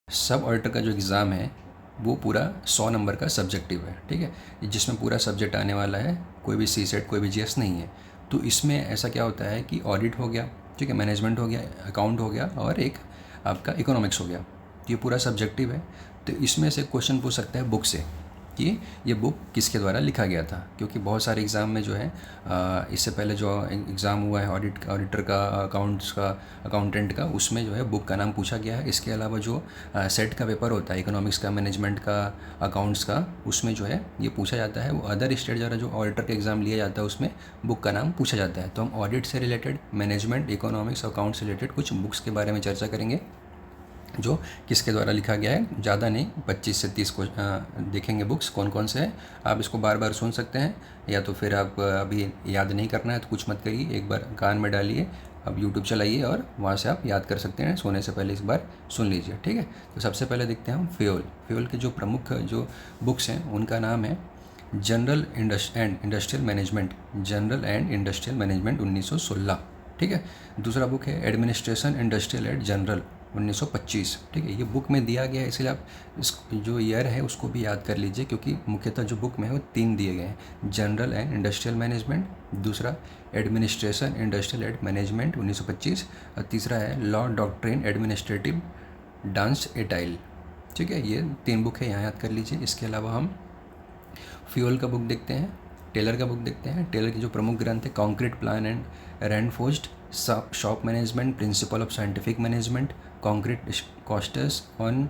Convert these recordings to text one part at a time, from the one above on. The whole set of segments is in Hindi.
सब ऑडिटर का जो एग्ज़ाम है वो पूरा 100 नंबर का सब्जेक्टिव है, ठीक है, जिसमें पूरा सब्जेक्ट आने वाला है, कोई भी सी सेट कोई भी जीएस नहीं है। तो इसमें ऐसा क्या होता है कि ऑडिट हो गया, ठीक है, मैनेजमेंट हो गया, अकाउंट हो गया और एक आपका इकोनॉमिक्स हो गया। तो ये पूरा सब्जेक्टिव है। तो इसमें से क्वेश्चन पूछ सकता है बुक से कि ये बुक किसके द्वारा लिखा गया था, क्योंकि बहुत सारे एग्ज़ाम में जो है इससे पहले जो एग्ज़ाम हुआ है ऑडिटर का, अकाउंट्स का, अकाउंटेंट का, उसमें जो है बुक का नाम पूछा गया है। इसके अलावा जो सेट का पेपर होता है इकोनॉमिक्स का, मैनेजमेंट का, अकाउंट्स का, उसमें जो है ये पूछा जाता है। वो अदर स्टेट द्वारा जो ऑडिटर का एग्ज़ाम लिया जाता है उसमें बुक का नाम पूछा जाता है। तो हम ऑडिट से रिलेटेड, मैनेजमेंट, इकोनॉमिक्स, अकाउंट्स से रिलेटेड कुछ बुक्स के बारे में चर्चा करेंगे जो किसके द्वारा लिखा गया है। ज़्यादा नहीं, 25 से 30 को देखेंगे बुक्स कौन कौन से हैं। आप इसको बार बार सुन सकते हैं, या तो फिर आप अभी याद नहीं करना है तो कुछ मत करिए, एक बार कान में डालिए, अब यूट्यूब चलाइए और वहाँ से आप याद कर सकते हैं। सोने से पहले इस बार सुन लीजिए, ठीक है। तो सबसे पहले देखते हैं हम फ्यूल के जो प्रमुख जो बुक्स हैं उनका नाम है general and industrial management, general and industrial management 1916, ठीक है। दूसरा बुक है एडमिनिस्ट्रेशन इंडस्ट्रियल एंड जनरल 1925, ठीक है। ये बुक में दिया गया है, इसलिए आप इस जो ईयर है उसको भी याद कर लीजिए, क्योंकि मुख्यतः जो बुक में है वो 3 दिए गए हैं, जनरल एंड इंडस्ट्रियल मैनेजमेंट, दूसरा एडमिनिस्ट्रेशन इंडस्ट्रियल एंड मैनेजमेंट 1925, और तीसरा है लॉ डॉक्ट्रिन एडमिनिस्ट्रेटिव डांस एटाइल, ठीक है। ये 3 बुक है, यहाँ याद कर लीजिए। इसके अलावा हम फ्यूल का बुक देखते हैं, टेलर का बुक देखते हैं। टेलर की जो प्रमुख ग्रंथ है concrete plain and reinforced shop management, principle of scientific management, concrete costs on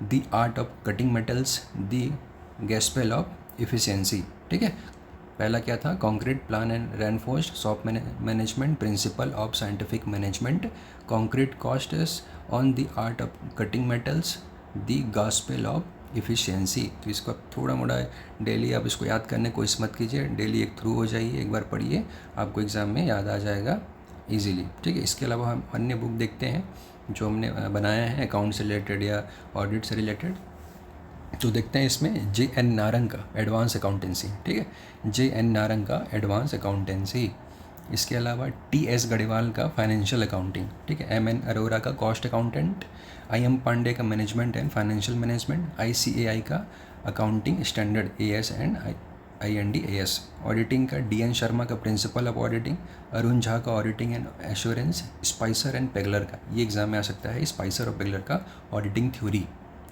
the art of cutting metals, the gospel of efficiency, ठीक है। पहला क्या था, concrete plain and reinforced shop management, principle of scientific management, concrete costs on the art of cutting metals, the gospel of efficiency. तो इसको थोड़ा मोड़ा डेली आप इसको याद करने कोशिश मत कीजिए, डेली एक थ्रू हो जाइए, एक बार पढ़िए, आपको एग्ज़ाम में याद आ जाएगा इजीली, ठीक है। इसके अलावा हम अन्य बुक देखते हैं जो हमने बनाया है अकाउंट से रिलेटेड या ऑडिट से रिलेटेड। तो देखते हैं इसमें जे.एन. नारंग का एडवांस अकाउंटेंसी, ठीक है, जे.एन. नारंग का एडवांस अकाउंटेंसी। इसके अलावा टी.एस. गढ़वाल का फाइनेंशियल अकाउंटिंग, ठीक है, एम.एन. अरोरा का कॉस्ट अकाउंटेंट, आई.एम. पांडे का management and financial management, ICAI. का accounting standard AS. And IND AS. Auditing का डी.एन. शर्मा का principle of auditing, Arun Jha का auditing and assurance, Spicer and Pegler का, ये एग्जाम में आ सकता है, स्पाइसर और पेगलर का ऑडिटिंग थ्योरी,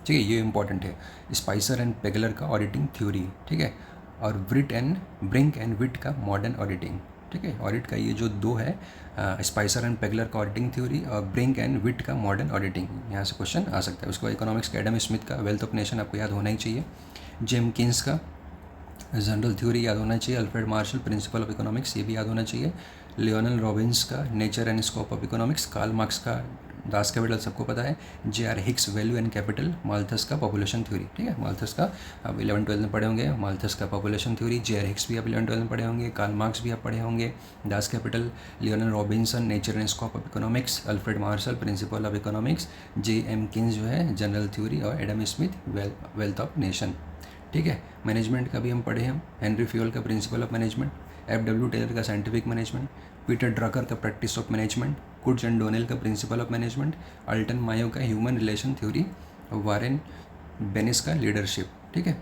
ठीक है, ये इंपॉर्टेंट है, स्पाइसर एंड पेगलर का ऑडिटिंग थ्योरी, ठीक है। और ब्रिंक एंड विट का मॉडर्न ऑडिटिंग, ठीक है। ऑडिट का ये जो 2 है, स्पाइसर एंड पेगलर का ऑडिटिंग थ्योरी और ब्रिंक एंड विट का मॉडर्न ऑडिटिंग, यहाँ से क्वेश्चन आ सकता है। उसके बाद इकोनॉमिक्स का एडम स्मिथ का वेल्थ ऑफ नेशन आपको याद होना ही चाहिए, जेम किन्स का जनरल थ्योरी याद होना चाहिए, Alfred Marshall principle of economics ये भी याद होना चाहिए, लियोनल रॉबिन्स का nature and scope of economics, Karl Marx का दास कैपिटल सबको पता है, J R. Hicks value and capital, Malthus का पॉपुलेशन थ्योरी, ठीक है, माल्थस का आप 11-12 में पढ़े होंगे, माल्थस का पॉपुलेशन थ्योरी, जे.आर. हिक्स भी आप 11-12 में पढ़े होंगे, कार्ल मार्क्स भी आप पढ़े होंगे, Das capital, Lionel Robinson nature and scope of economics, Alfred Marshall principle of economics, J M. Keynes जो है जनरल थ्योरी और Adam Smith wealth of nation, ठीक है। मैनेजमेंट का भी हम पढ़े हैं, हेनरी फ्यूल का principle of management, F W. Taylor का साइंटिफिक मैनेजमेंट, पीटर ड्रकर का practice of management, Koontz and Donnell का principle of management, Elton Mayo का ह्यूमन रिलेशन थ्योरी, वारेन बेनिस का लीडरशिप, ठीक है।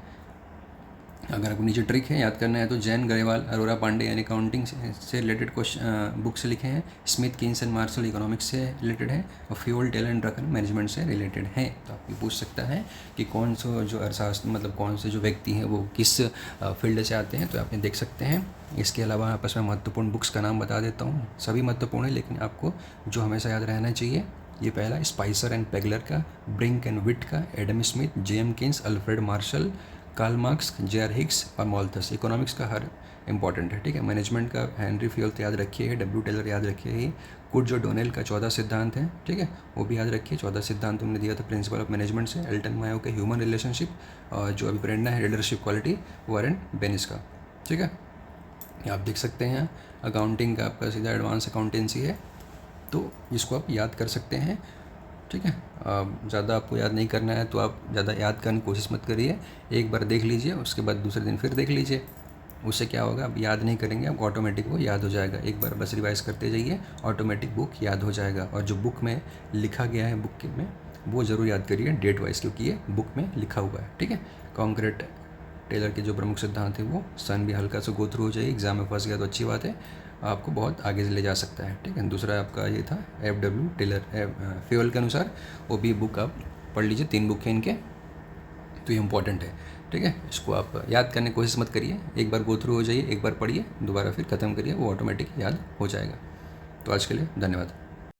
अगर आपको नीचे ट्रिक है याद करना है तो जैन गरेवाल अरोरा पांडे यानी अकाउंटिंग से रिलेटेड क्वेश्चन बुक से लिखे हैं, Smith Keynes and Marshall economics से रिलेटेड है, और Fayol Taylor and Drucker management से रिलेटेड है। तो आप ये पूछ सकता है कि कौन सा जो अर्थशास्त्र मतलब कौन से जो व्यक्ति हैं वो किस फील्ड से आते हैं, तो आप ये देख सकते हैं। इसके अलावा आपस में महत्वपूर्ण बुक्स का नाम बता देता हूँ, सभी महत्वपूर्ण है लेकिन आपको जो हमेशा याद रहना चाहिए, ये पहला स्पाइसर एंड पेगलर का, ब्रिंक एंड विट का, Adam Smith, J M. Keynes, Alfred Marshall, Karl Marx, J R. Hicks और माल्थस। इकोनॉमिक्स का हर इंपॉर्टेंट है, ठीक है। मैनेजमेंट का हेनरी फ्यूल तो याद रखिए, डब्ल्यू टेलर याद रखिए ही, कुड्स और डोनेल का 14 सिद्धांत है, ठीक है, वो भी याद रखिए। 14 सिद्धांत उन्होंने दिया था प्रिंसिपल ऑफ मैनेजमेंट से, एल्टन मायो का ह्यूमन रिलेशनशिप, और जो अभी प्रेरणा है लीडरशिप क्वालिटी, वारेन बेनिस का, ठीक है। आप देख सकते हैं अकाउंटिंग का आपका सीधा एडवांस अकाउंटेंसी है, तो इसको आप याद कर सकते हैं, ठीक है। ज़्यादा आपको याद नहीं करना है तो आप ज़्यादा याद करने की कोशिश मत करिए, एक बार देख लीजिए, उसके बाद दूसरे दिन फिर देख लीजिए, उससे क्या होगा, आप याद नहीं करेंगे, आपको ऑटोमेटिक वो याद हो जाएगा। एक बार बस रिवाइज करते जाइए, ऑटोमेटिक बुक याद हो जाएगा। और जो बुक में लिखा गया है बुक में वो ज़रूर याद करिए डेट वाइज, क्योंकि ये बुक में लिखा हुआ है, ठीक है। कॉन्क्रीट टेलर के जो प्रमुख सिद्धांत है वो सन भी हल्का सा गो थ्रू हो जाइए, एग्जाम में फंस गया तो अच्छी बात है, आपको बहुत आगे से ले जा सकता है, ठीक है। दूसरा आपका ये था FW टेलर फ्यूल के अनुसार, वो भी बुक आप पढ़ लीजिए, 3 बुक हैं इनके, तो ये इंपॉर्टेंट है, ठीक है। इसको आप याद करने की कोशिश मत करिए, एक बार गो थ्रू हो जाइए, एक बार पढ़िए, दोबारा फिर ख़त्म करिए, वो ऑटोमेटिक याद हो जाएगा। तो आज के लिए धन्यवाद।